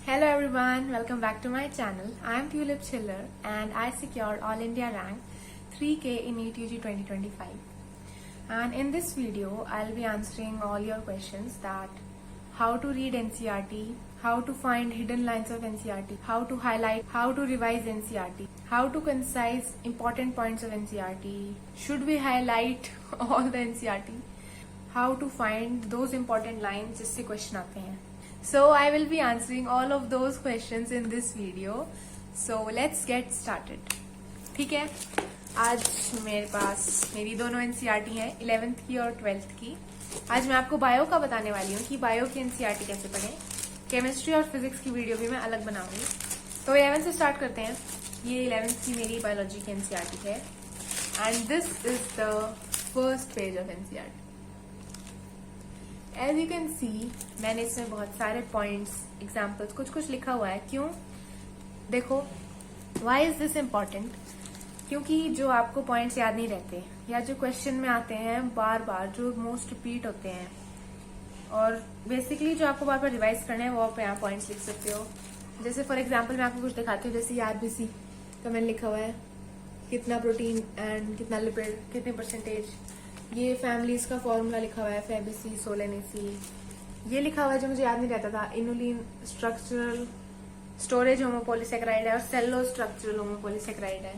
Hello everyone, welcome back to my channel. I am Tulip Schiller and I secured All India rank 3K in NEET UG 2025. And in this video, I'll be answering all your questions that how to read NCERT, how to find hidden lines of NCERT, how to highlight, how to revise NCERT, how to concise important points of NCERT, should we highlight all the NCERT, how to find those important lines जिससे question आते हैं. So I will be answering all of those questions in this video. So let's get started. ठीक है, आज मेरे पास मेरी दोनों NCERT हैं, 11th की और 12th की. आज मैं आपको बायो का बताने वाली हूँ कि बायो की NCERT कैसे पढ़ें. केमिस्ट्री और फिजिक्स की वीडियो भी मैं अलग बनाऊंगी. तो 11th से स्टार्ट करते हैं. ये 11th की मेरी बायोलॉजी की NCERT है and this is the first page of NCERT. As you can see, मैंने इसमें बहुत सारे पॉइंट्स, एग्जाम्पल्स, कुछ कुछ लिखा हुआ है. क्यों? देखो, वाई इज दिस इम्पोर्टेंट? क्योंकि जो आपको पॉइंट्स याद नहीं रहते या जो क्वेश्चन में आते हैं बार बार, जो मोस्ट रिपीट होते हैं, और बेसिकली जो आपको बार बार रिवाइज करना है, वो आप यहाँ पॉइंट्स लिख सकते हो. जैसे फॉर एग्जाम्पल मैं आपको कुछ दिखाती हूँ. जैसे ये आरबीसी का मैंने लिखा हुआ है, कितना प्रोटीन एंड कितना लिपिड, कितने परसेंटेज. ये फैमिलीज का फॉर्मूला लिखा हुआ है, फेबिसी, सोलेनेसी. ये लिखा हुआ है जो मुझे याद नहीं रहता था, इनुलिन स्ट्रक्चरल स्टोरेज होमोपोलीसेक्राइड है और सेलो स्ट्रक्चरल होमोपोलीसेक्राइड है.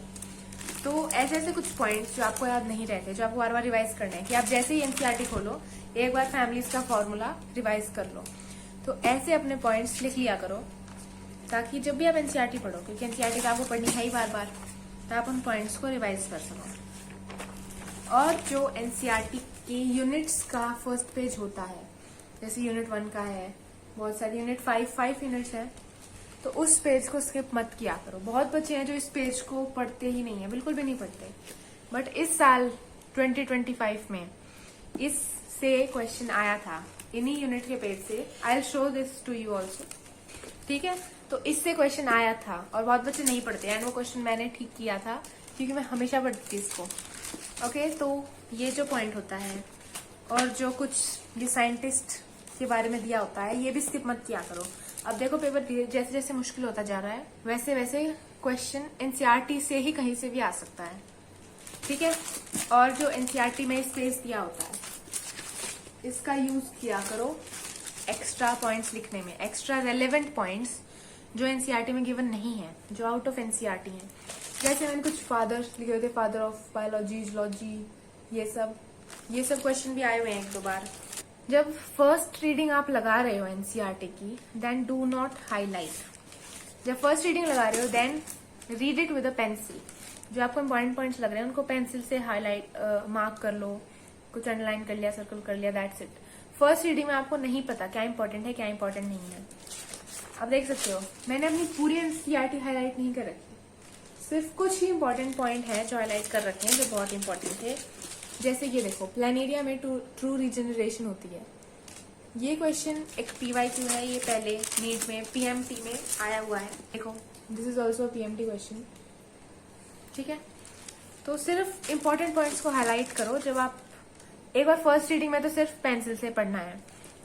तो ऐसे ऐसे कुछ पॉइंट्स जो आपको याद नहीं रहते, जो आपको बार बार रिवाइज करना है, कि आप जैसे ही एनसीईआरटी खोलो एक बार फैमिलीज का फॉर्मूला रिवाइज कर लो. तो ऐसे अपने पॉइंट्स लिख लिया करो, ताकि जब भी आप एनसीईआरटी पढ़ो, क्योंकि एनसीईआरटी तो आपको पढ़नी है ही बार बार, तो आप उन पॉइंट्स को रिवाइज कर सको. और जो एनसीईआरटी के यूनिट्स का फर्स्ट पेज होता है, जैसे यूनिट 1 का है, बहुत सारी यूनिट 5 यूनिट्स है, तो उस पेज को स्किप मत किया करो. बहुत बच्चे हैं जो इस पेज को पढ़ते ही नहीं है, बिल्कुल भी नहीं पढ़ते. बट इस साल 2025 में इससे क्वेश्चन आया था, इन्हीं यूनिट के पेज से. I will show this to you also. ठीक है, तो इससे क्वेश्चन आया था और बहुत बच्चे नहीं पढ़ते एंड वो क्वेश्चन मैंने ठीक किया था, क्योंकि मैं हमेशा पढ़ती थी इसको. ओके, तो ये जो पॉइंट होता है और जो कुछ ये साइंटिस्ट के बारे में दिया होता है, ये भी स्किप मत किया करो. अब देखो, पेपर जैसे जैसे मुश्किल होता जा रहा है, वैसे वैसे क्वेश्चन एनसीईआरटी से ही कहीं से भी आ सकता है. ठीक है, और जो एनसीईआरटी में स्पेस दिया होता है, इसका यूज किया करो एक्स्ट्रा पॉइंट्स लिखने में, एक्स्ट्रा रेलेवेंट पॉइंट्स जो एनसीईआरटी में गिवन नहीं है, जो आउट ऑफ एनसीईआरटी है. जैसे मैंने कुछ फादर लिखे हुए थे, फादर ऑफ बायोलॉजी, जूलॉजी, ये सब क्वेश्चन भी आए हुए हैं 1-2 बार. जब फर्स्ट रीडिंग आप लगा रहे हो एनसीईआरटी की, देन डू नॉट हाईलाइट. जब फर्स्ट रीडिंग लगा रहे हो, then read it with a pencil. जो आपको इंपॉर्टेंट पॉइंट्स लग रहे हैं उनको पेंसिल से हाईलाइट, मार्क कर लो, कुछ अंडरलाइन कर लिया, सर्कल कर लिया, दैट्स इट. फर्स्ट रीडिंग में आपको नहीं पता क्या इंपॉर्टेंट है, क्या इंपॉर्टेंट नहीं है. आप देख सकते हो, मैंने अपनी पूरी एनसीईआरटी हाईलाइट नहीं कर रखी, सिर्फ कुछ ही इंपॉर्टेंट पॉइंट है जो हाईलाइट कर रखे हैं, जो बहुत इंपॉर्टेंट थे. जैसे ये देखो, प्लानेरिया में ट्रू रिजेनरेशन होती है. ये क्वेश्चन एक पीवाईक्यू है, ये पहले नीट में पीएमटी में आया हुआ है. देखो, this is also PMT question. ठीक है, तो सिर्फ इंपॉर्टेंट पॉइंट्स को हाईलाइट करो. जब आप एक बार फर्स्ट रीडिंग में तो सिर्फ पेंसिल से पढ़ना है,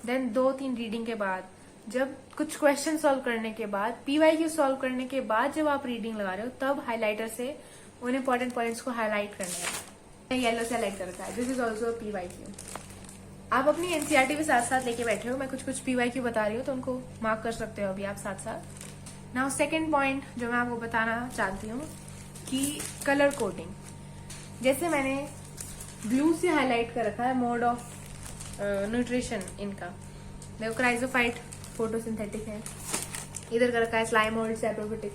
देन 2-3 रीडिंग के बाद, जब कुछ क्वेश्चन सॉल्व करने के बाद, पीवाईक्यू सॉल्व करने के बाद जब आप रीडिंग लगा रहे हो, तब हाइलाइटर से उन इंपॉर्टेंट पॉइंट्स को हाईलाइट करना है. येलो से हाईलाइट कर रखा है. This is also PYQ. आप अपनी एनसीईआरटी के साथ साथ लेके बैठे हो, मैं कुछ पीवाईक्यू बता रही हूँ, तो उनको मार्क कर सकते हो अभी आप साथ साथ. नाउ सेकेंड पॉइंट जो मैं आपको बताना चाहती हूँ, कि कलर कोडिंग. जैसे मैंने ब्लू से हाईलाइट कर रखा है मोड ऑफ न्यूट्रिशन इनका. देखो, क्राइजोफाइट फोटोसिंथेटिक है, इधर कर रखा है स्लाइमोल्ड सैप्रोफिटिक,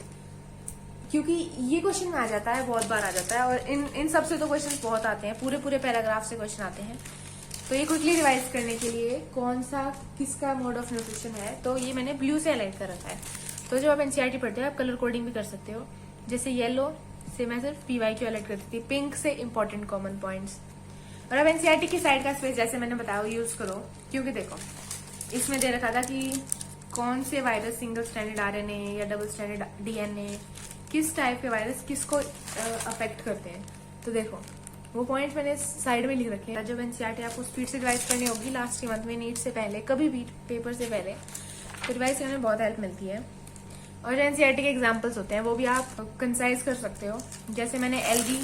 क्योंकि ये क्वेश्चन में आ जाता है, बहुत बार आ जाता है. और इन सब से तो क्वेश्चन बहुत आते हैं, पूरे पैराग्राफ से क्वेश्चन आते हैं. तो ये क्विकली रिवाइज करने के लिए कौन सा किसका मोड ऑफ न्यूट्रिशन है, तो ये मैंने ब्लू से हाईलाइट कर रखा है. तो जब आप एनसीईआरटी पढ़ते हो, आप कलर कोडिंग भी कर सकते हो. जैसे येलो से मैं सिर्फ पीवाईक्यू हाईलाइट करती थी, पिंक से इंपॉर्टेंट कॉमन पॉइंट्स. और अब एनसीईआरटी की साइड का स्पेस, जैसे मैंने बताया, यूज करो. क्योंकि देखो, इसमें दे रखा था कि कौन से वायरस सिंगल स्ट्रैंडेड आरएनए या डबल स्ट्रैंडेड डीएनए, किस टाइप के वायरस किसको अफेक्ट करते हैं. तो देखो, वो पॉइंट्स मैंने साइड में लिख रखे हैं. जब एनसीईआरटी आपको स्पीड से रिवाइज करनी होगी लास्ट के मंथ में, नीट से पहले, कभी भी पेपर से पहले, तो रिवाइज करने में बहुत हेल्प मिलती है. और जो एनसीईआरटी के एग्जाम्पल्स होते हैं वो भी आप कंसाइज कर सकते हो। जैसे मैंने एलगी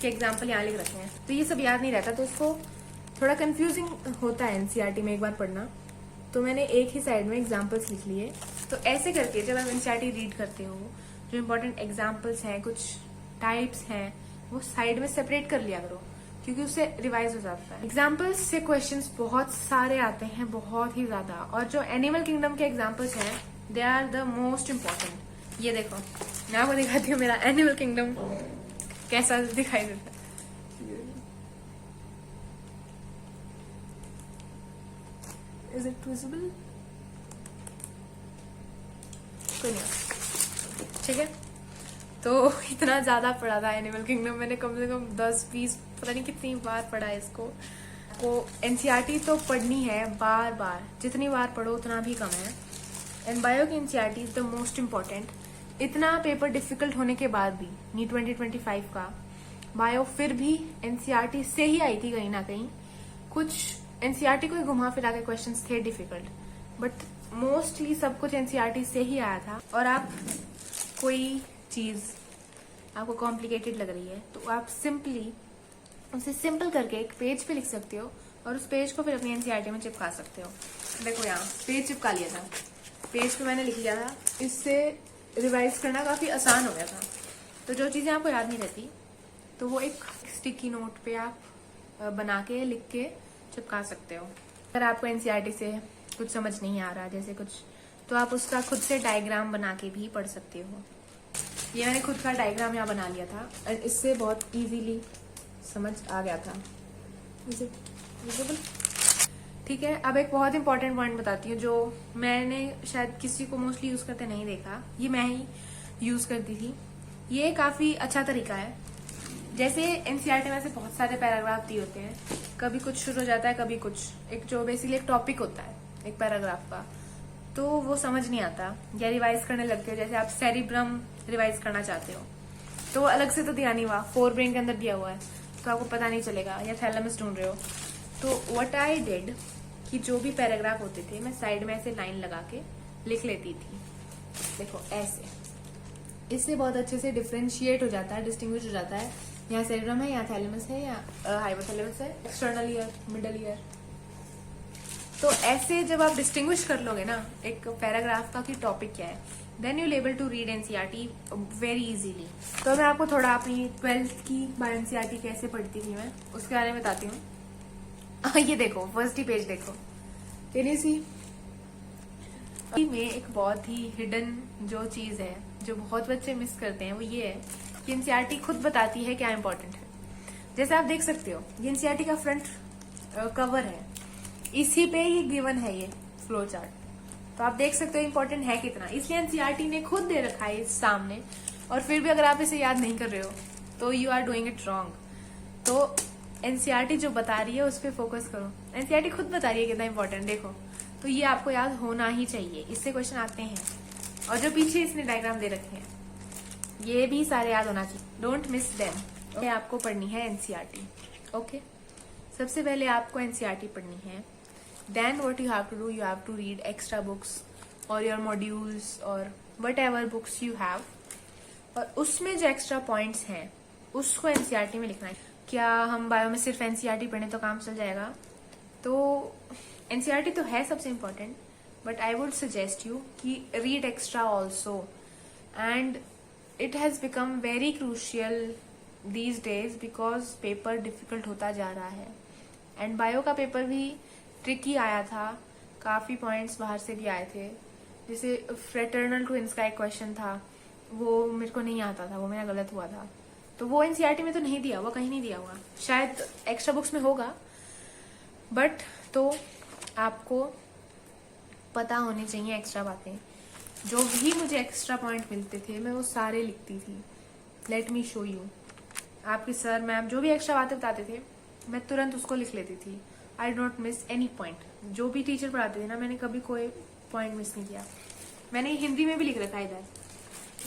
के एग्जाम्पल यहाँ लिख रखे हैं, तो ये सब याद नहीं रहता, तो उसको थोड़ा कंफ्यूजिंग होता है एनसीईआरटी में एक बार पढ़ना। तो मैंने एक ही साइड में एग्जाम्पल्स लिख लिए। तो ऐसे करके जब आप एनसीईआरटी रीड करते हो, जो इम्पोर्टेंट एग्जाम्पल्स हैं, कुछ टाइप्स हैं, वो साइड में सेपरेट कर लिया करो, क्योंकि उससे रिवाइज हो जाता है। एग्जाम्पल्स से क्वेश्चंस बहुत सारे आते हैं, बहुत ही ज्यादा। और जो एनिमल किंगडम के एग्जाम्पल्स हैं, they are the most important. ये देखो, मैं आपको दिखाती हूँ मेरा एनिमल किंगडम कैसा दिखाई देता है। Is it visible? कोई नहीं, ठीक है। तो इतना ज्यादा पढ़ा था एनिमल किंगडम, मैंने कम से कम 10-20 पता नहीं कितनी बार पढ़ा है इसको। को एनसीईआरटी तो पढ़नी है बार बार, जितनी बार पढ़ो उतना भी कम है। एंड बायो की NCERT is the most important. इतना पेपर डिफिकल्ट होने के बाद भी, नीट 2025 का बायो फिर भी एनसीईआरटी से ही आई थी कहीं ना कहीं। कुछ एनसीईआरटी को ही घुमा फिरा के क्वेश्चंस थे डिफिकल्ट, बट मोस्टली सब कुछ एनसीईआरटी से ही आया था। और आप कोई चीज आपको कॉम्प्लिकेटेड लग रही है, तो आप सिंपली उसे सिंपल करके एक पेज पे लिख सकते हो, और उस पेज को फिर अपनी एनसीईआरटी में चिपका सकते हो। देखो यहाँ पेज चिपका लिया था, पेज पे मैंने लिख लिया था। इससे रिवाइज करना काफी आसान हो गया था। तो जो चीजें आपको याद नहीं रहती, तो वो एक स्टिकी नोट पे आप बना के लिख के चिपका सकते हो। अगर आपको एनसीईआरटी से कुछ समझ नहीं आ रहा, जैसे कुछ, तो आप उसका खुद से डायग्राम बना के भी पढ़ सकते हो। ये मैंने खुद का डायग्राम यहाँ बना लिया था, और इससे बहुत इजीली समझ आ गया था। ठीक है, अब एक बहुत इंपॉर्टेंट पॉइंट बताती हूँ, जो मैंने शायद किसी को मोस्टली यूज करते नहीं देखा, ये मैं ही यूज करती थी। ये काफी अच्छा तरीका है। जैसे एनसीईआरटी में से बहुत सारे पैराग्राफ दिए होते हैं, कभी कुछ शुरू हो जाता है, कभी कुछ, एक जो बेसिकली एक टॉपिक होता है एक पैराग्राफ का, तो वो समझ नहीं आता या रिवाइज करने लगते हो। जैसे आप सेरिब्रम रिवाइज करना चाहते हो, तो वो अलग से तो दिया नहीं हुआ, फोर ब्रेन के अंदर दिया हुआ है, तो आपको पता नहीं चलेगा, या थैलेमस ढूंढ रहे हो। तो व्हाट आई डिड कि जो भी पैराग्राफ होते थे, मैं साइड में ऐसे लाइन लगा के लिख लेती थी। देखो ऐसे, इससे बहुत अच्छे से डिफ्रेंशिएट हो जाता है, डिस्टिंग्विश हो जाता है, यहाँ सेरिब्रम है, यहाँ थैलेमस है, या हाइपोथैलेमस है, एक्सटर्नल ईयर, मिडल ईयर। तो ऐसे जब आप डिस्टिंग्विश कर लोगे ना एक पैराग्राफ का कि टॉपिक क्या है, then you able to read NCERT very easily. तो मैं आपको थोड़ा अपनी 12th की बायो एनसीईआरटी कैसे पढ़ती थी मैं उसके बारे में बताती हूँ। ये देखो, फर्स्ट ही पेज देखो, में एक बहुत ही हिडन जो चीज है, जो बहुत बच्चे मिस करते हैं, वो ये है कि एनसीईआरटी खुद बताती है क्या इंपॉर्टेंट है। जैसे आप देख सकते हो, ये एनसीईआरटी का फ्रंट कवर है, इसी पे ही गिवन है ये फ्लो चार्ट, तो आप देख सकते हो इंपॉर्टेंट है कितना। इसलिए एनसीईआरटी ने खुद दे रखा है इस सामने, और फिर भी अगर आप इसे याद नहीं कर रहे हो तो you are doing it wrong. तो एनसीईआरटी जो बता रही है उस पर फोकस करो। एनसीईआरटी खुद बता रही है कितना इंपॉर्टेंट, देखो, तो ये आपको याद होना ही चाहिए, इससे क्वेश्चन आते हैं। और जो पीछे इसने डायग्राम दे रखे हैं, ये भी सारे याद होना चाहिए, डोंट मिस देम। आपको पढ़नी है एनसीईआरटी, ओके। सबसे पहले आपको एनसीईआरटी पढ़नी है, then what you have to do, you have to read extra books और योर मॉड्यूल्स और whatever books you have, और उसमें जो एक्स्ट्रा पॉइंट्स हैं उसको एनसीईआरटी में लिखना है। क्या हम बायो में सिर्फ एनसीईआरटी पढ़ें तो काम चल जाएगा? तो एनसीईआरटी तो है सबसे important, but I would suggest you कि read extra also, and it has become very crucial these days because paper difficult होता जा रहा है। एंड बायो का पेपर भी ट्रिकी आया था, काफी पॉइंट्स बाहर से भी आए थे। जैसे फ्रेटर्नल ट्विंस का एक क्वेश्चन था, वो मेरे को नहीं आता था, वो मेरा गलत हुआ था, तो वो एनसीईआरटी में तो नहीं दिया हुआ, कहीं नहीं दिया हुआ, शायद एक्स्ट्रा बुक्स में होगा, बट तो आपको पता होनी चाहिए एक्स्ट्रा बातें। जो भी मुझे एक्स्ट्रा पॉइंट मिलते थे मैं वो सारे लिखती थी। लेट मी शो यू, आपके सर मैम जो भी एक्स्ट्रा बातें बताते थे मैं तुरंत उसको लिख लेती थी। I don't miss any point. जो भी टीचर पढ़ाते थे ना, मैंने कभी कोई पॉइंट मिस नहीं किया। मैंने हिंदी में भी लिख रखा है इधर,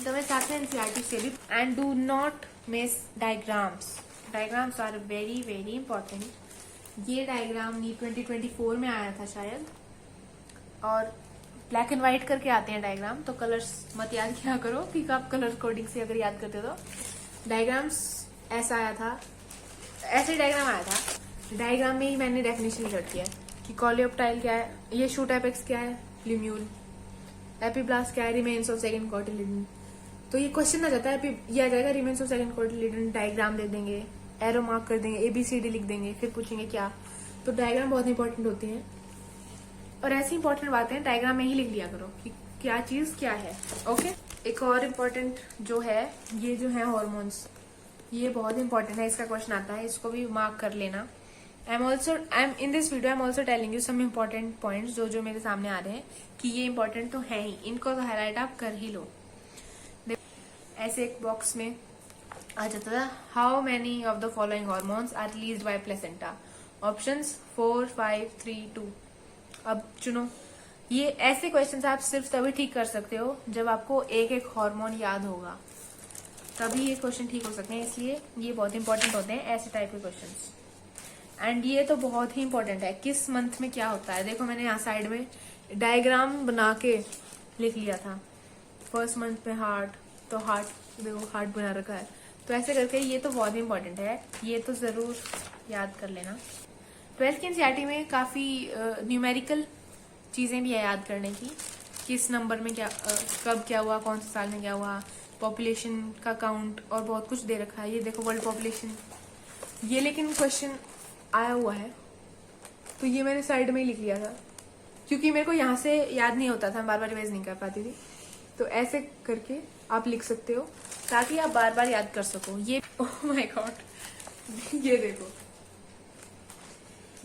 तो मैं चाहती हूँ एनसीईआरटी से भी। And do not miss diagrams, diagrams are very very important. ये डायग्राम नीट 2024 में आया था शायद, और ब्लैक एंड व्हाइट करके आते हैं डायग्राम, तो कलर्स मत याद किया करो, क्योंकि आप कलर कोडिंग से अगर याद करते हो तो डायग्राम्स ऐसा आया था, ऐसे डायग्राम आया था। डायग्राम में ही मैंने डेफिनेशन लिख किया कि कोलियोप्टाइल क्या है, ये शूट एपेक्स क्या है, लिम्यूल, एपीब्लास्ट क्या है, रिमेन्स ऑफ सेकंड कोटिलिडन। तो ये क्वेश्चन आ जाता है, ये आ जाएगा remains of second cotyledon, diagram दे देंगे, एरो मार्क कर देंगे, ABCD लिख देंगे, फिर पूछेंगे क्या। तो डायग्राम बहुत इंपॉर्टेंट होती है, और ऐसी इंपॉर्टेंट बातें डायग्राम में ही लिख लिया करो कि क्या चीज क्या है। ओके, एक और इम्पोर्टेंट जो है, ये जो है हॉर्मोन्स, ये बहुत इंपॉर्टेंट है, इसका क्वेश्चन आता है, इसको भी मार्क कर लेना। I am in this video I am also telling you some important points जो मेरे सामने आ रहे हैं कि ये इंपॉर्टेंट तो है ही, इनको तो हाईलाइट आप कर ही लो। ऐसे एक बॉक्स में आ जाता था, how many of the following hormones are released by placenta, options 4, 5, 3, 2। अब चुनो। ये ऐसे क्वेश्चंस आप सिर्फ तभी ठीक कर सकते हो जब आपको एक एक हार्मोन याद होगा, तभी ये क्वेश्चन ठीक हो सकते हैं, इसलिए ये बहुत इंपॉर्टेंट होते हैं ऐसे टाइप के क्वेश्चंस। एंड ये तो बहुत ही इंपॉर्टेंट है, किस मंथ में क्या होता है। देखो मैंने यहाँ साइड में डायग्राम बना के लिख लिया था, फर्स्ट मंथ में हार्ट, तो हार्ट देखो हार्ट बना रखा है, तो ऐसे करके ये तो बहुत इंपॉर्टेंट है, ये तो जरूर याद कर लेना। 12th की एनसीईआरटी में काफी न्यूमेरिकल चीजें भी है याद करने की, किस नंबर में क्या कब क्या हुआ, कौन से साल में क्या हुआ, पॉपुलेशन का काउंट और बहुत कुछ दे रखा है। ये देखो वर्ल्ड पॉपुलेशन, ये लेकिन क्वेश्चन आया हुआ है, तो ये मैंने साइड में ही लिख लिया था, क्योंकि मेरे को यहाँ से याद नहीं होता था, बार बार रिवाइज नहीं कर पाती थी। तो ऐसे करके आप लिख सकते हो ताकि आप बार बार याद कर सको। ये ओह माय गॉड, ये देखो,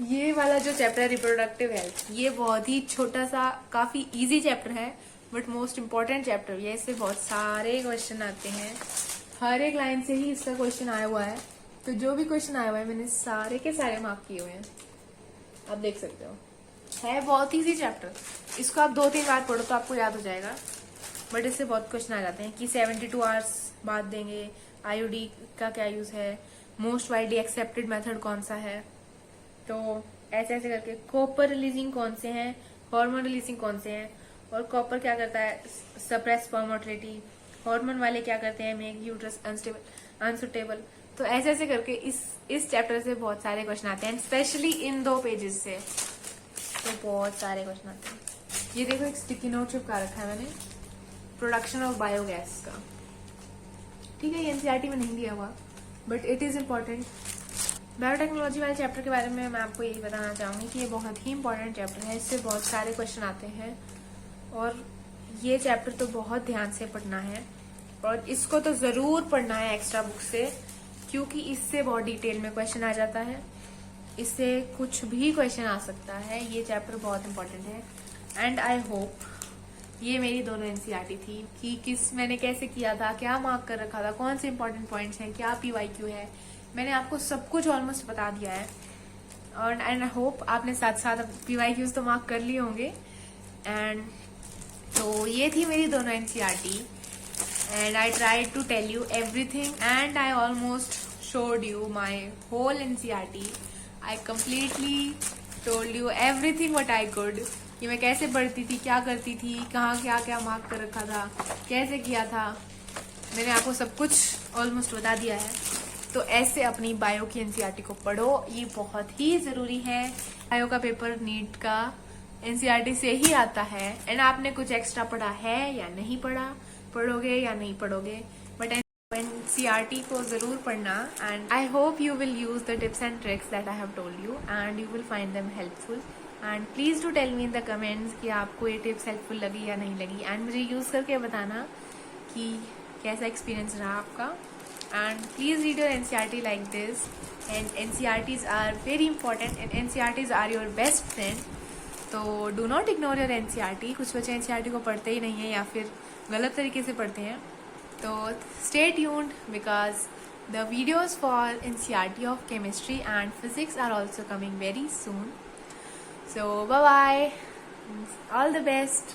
ये वाला जो चैप्टर है रिप्रोडक्टिव हेल्थ, ये बहुत ही छोटा सा काफी इजी चैप्टर है, बट मोस्ट इम्पोर्टेंट चैप्टर है। इससे बहुत सारे क्वेश्चन आते हैं, हर एक लाइन से ही इसका क्वेश्चन आया हुआ है। तो जो भी क्वेश्चन आया हुआ है मैंने सारे के सारे मार्क किए हुए हैं, आप देख सकते हो। है बहुत इजी चैप्टर, इसको आप 2-3 बार पढ़ो तो आपको याद हो जाएगा। बट इससे बहुत क्वेश्चन आ जाते हैं कि 72 आवर्स बाद देंगे, आईयूडी का क्या यूज है, मोस्ट वाइडली एक्सेप्टेड मेथड कौन सा है, तो ऐसे ऐसे करके कॉपर रिलीजिंग कौन से हैं, हार्मोन रिलीजिंग कौन से हैं, और कॉपर क्या करता है, सप्रेस स्पर्म मोटिलिटी, हार्मोन वाले क्या करते हैं, मेक यूट्रस अनसुटेबल। तो ऐसे ऐसे करके इस चैप्टर से बहुत सारे क्वेश्चन आते हैं, स्पेशली इन 2 पेजेस से तो बहुत सारे क्वेश्चन आते हैं। ये देखो एक स्टिकी नोट चिपका रखा है मैंने, प्रोडक्शन ऑफ बायोगैस का, ठीक है, ये एनसीईआरटी में नहीं दिया हुआ but it is important. Biotechnology वाले चैप्टर के बारे में मैं आपको यही बताना चाहूंगी कि ये बहुत ही इंपॉर्टेंट चैप्टर है, इससे बहुत सारे क्वेश्चन आते हैं, और ये चैप्टर तो बहुत ध्यान से पढ़ना है, और इसको तो जरूर पढ़ना है एक्स्ट्रा बुक से, क्योंकि इससे बहुत डिटेल में क्वेश्चन आ जाता है, इससे कुछ भी क्वेश्चन आ सकता है। ये चैप्टर बहुत इंपॉर्टेंट है। एंड आई होप ये मेरी दोनों एनसीईआरटी थी कि किस मैंने कैसे किया था, क्या मार्क कर रखा था, कौन से इंपॉर्टेंट पॉइंट्स हैं, क्या पीवाईक्यू है, मैंने आपको सब कुछ ऑलमोस्ट बता दिया है। और एंड आई होप आपने साथ साथ पीवाईक्यूज तो मार्क कर लिए होंगे। एंड तो ये थी मेरी दोनों NCERT, and I tried to tell you everything, and I almost showed you my whole NCERT. I completely told you everything what I could, कि मैं कैसे पढ़ती थी, क्या करती थी, कहाँ क्या क्या मार्क कर रखा था, कैसे किया था, मैंने आपको सब कुछ ऑलमोस्ट बता दिया है। तो ऐसे अपनी बायो की एनसीईआरटी को पढ़ो, ये बहुत ही जरूरी है। बायो का पेपर नीट का एनसीईआरटी से ही आता है, एंड आपने कुछ एक्स्ट्रा पढ़ा है या नहीं पढ़ा, पढ़ोगे या नहीं पढ़ोगे, बट एनसीईआरटी को जरूर पढ़ना। And I hope you will use the tips and tricks that I have told you, and you will find them helpful. And please do tell me in the comments कि आपको ये tips helpful लगी या नहीं लगी, and मुझे use करके बताना कि कैसा एक्सपीरियंस रहा आपका। And please read your NCERT like this, and NCERTs are very important, and NCERTs are your best friend. तो do not ignore your NCERT. कुछ बच्चे एनसीईआरटी को पढ़ते ही नहीं है या फिर गलत तरीके से पढ़ते हैं, तो stay tuned because the videos for NCERT of chemistry and physics are also coming very soon. So bye bye, all the best.